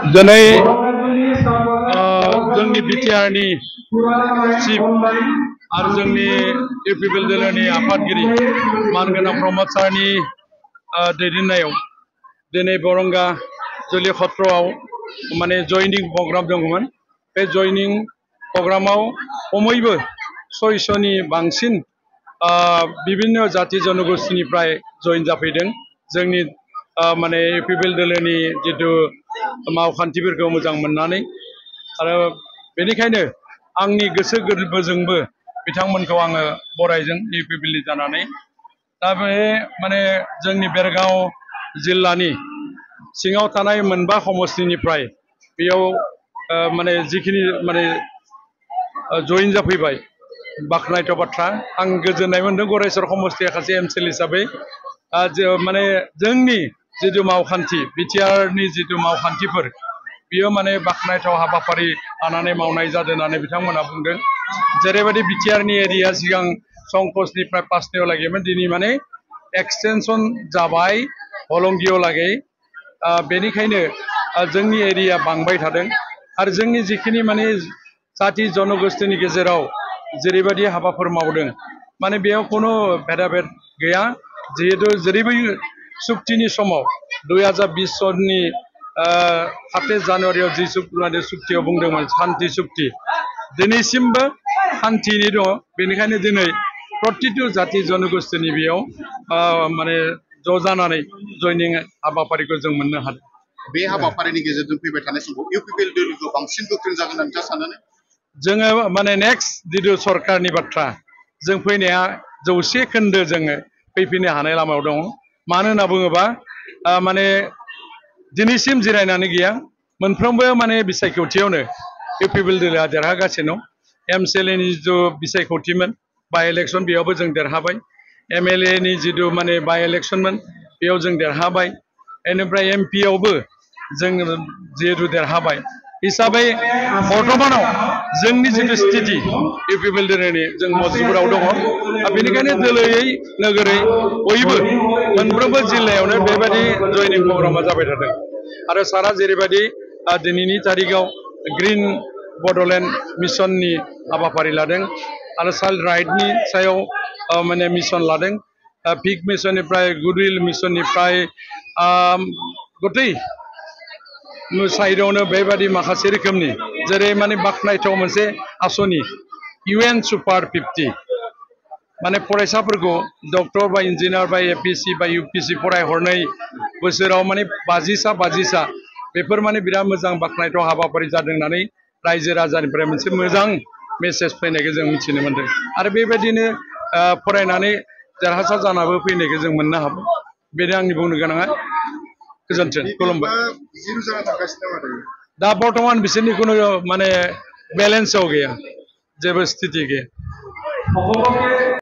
दिनै जोंनि बिटिआरनि चिफ आरो जोंनि इउपिपिएल दोलोनि आफादगिरि मानगोनां प्रमद सारनि दैदेननायाव दिनै बरंगा जुलि खत्रआव माने जयनिं प्रग्राम दंमोन। बे जयनिं प्रग्रामाव खमैबो 600नि बांसिन विभिन्न जाति जनगोष्ठीनिफ्राय जयन जाफैदों। जोंनि माने इउपिपिएल दोलोनि जितु मावखान्थिफोरखौ मोजां मोननानै आरो बेनिखायनो आंनि गोसो गोरबोजोंबो बिथांमोनखौ आङो बरायदों इउपिपिएलनि जानानै। दा बे माने जोंनि बेरगाव जिल्लानि सिङाव थानाय मोनबा समस्तिनिफ्राय बेयाव माने जिखिनि माने जयन जाफैबाय बाख्नायथाव बाथ्रा। आं गोजोननाय मोनदों गरेस्वर समस्तिया सासे एमसिएल हिसाबै माने जोंनि जितु मावखान्थि बिटिआरनि जितु मावखान्थिफोर बियो माने बाख्नायथाव हाबाफारि लानानै मावनाय जादों होननानै बिथांमोना बुंदों। जेरैबायदि बिटिआरनि एरिया सिगां संकसनिफ्राय पासनियाव लागैमोन दिनै माने एक्सटेनसन जाबाय हलंगियाव लागै। बेनिखायनो जोंनि एरिया बांबाय थादों आरो जोंनि जिखिनि माने जाति जनगोष्ठीनि गेजेराव जेरैबायदि हाबाफोर मावदों माने बेयाव कोनो भेदाभेद गैया। जिहेतु जेरैबायदि सुक्तिनि समाव 2020 सननि 27 जानुवारियाव जि सुक्तियाव बुंदोंमोन शान्ति सुक्ति दिनैसिमबो शान्तिनि दङ। बेनिखायनो दिनै प्रतिटु जाति जनगोष्ठीनि बेयाव माने ज' जानानै जयनिं हाबाफारिखौ जों मोननो हादों। बे हाबाफारिनि गेजेरजों फैबाय थानाय समाव इउपिपिएल दोलोखौ बांसिन गोख्रों जागोन होनना नोंथाङा सानो? जोङो माने नेक्स्ट जितु सरकारनि बाथ्रा जों फैनाया 100 खोन्दो जोङो फैफिननो हानाय लामायाव दङ। मानो होनना बुङोबा माने दिनैसिम जिरायनानै गैया। मोनफ्रोमबो माने बिसायख'थियावनो इउपिपिएल दोलोआ देरहागासिनो दं। एमसिएलएनि जितु बिसायख'थिमोन बाय इलेक्सन बेयावबो जों देरहाबाय। एमएलएनि जितु माने बाय इलेक्सनमोन बेयाव जों देरहाबाय। बेनिफ्राय एमपियावबो जों जिहेतु देरहाबाय हिसाबै बर्तमानाव जोंनि जितु स्थिति इउपिपिएल दोलोनि जों मजबुराव दङ। बेनिखायनो दोलोयै नोगोरै बयबो मोनफ्रोमबो जिल्लायावनो बेबायदि जयनिं प्रग्रामा जाबाय थादों। आरो सारा जेरैबायदि दिनैनि तारिखाव ग्रिन बड'लेण्ड मिशननि हाबाफारि लादों आरो चाइल्ड राइटनि सायाव माने मिशन लादों। पिक मिशननिफ्राय गुडविल मिशननिफ्राय गथै साइडआवनो बेबायदि माखासे रोखोमनि जेरै माने बाख्नायथाव मोनसे आसनि UN सुपार 50 माने फरायसाफोरखौ डक्टर बा इन्जिनियार बा एपिएससि बा इउपिएससि फरायहरनाय बोसोराव माने 50सा बेफोर माने बिराद मोजां बाख्नायथाव हाबाफारि जादों होननानै रायजो राजानिफ्राय मोनसे मोजां मेसेज फैनायखौ जों मिथिनो मोनदों। आरो बेबायदिनो फरायनानै देरहासार जानाबो फैनायखौ जों मोननो हाबाय। बेनो आंनि बुंनो गोनाङा। गोजोन्थों खुलुमबाय। दा बर्तमान बिसोरनि खुनु माने बेलेन्सआव गैया, जेबो स्थिति गैया।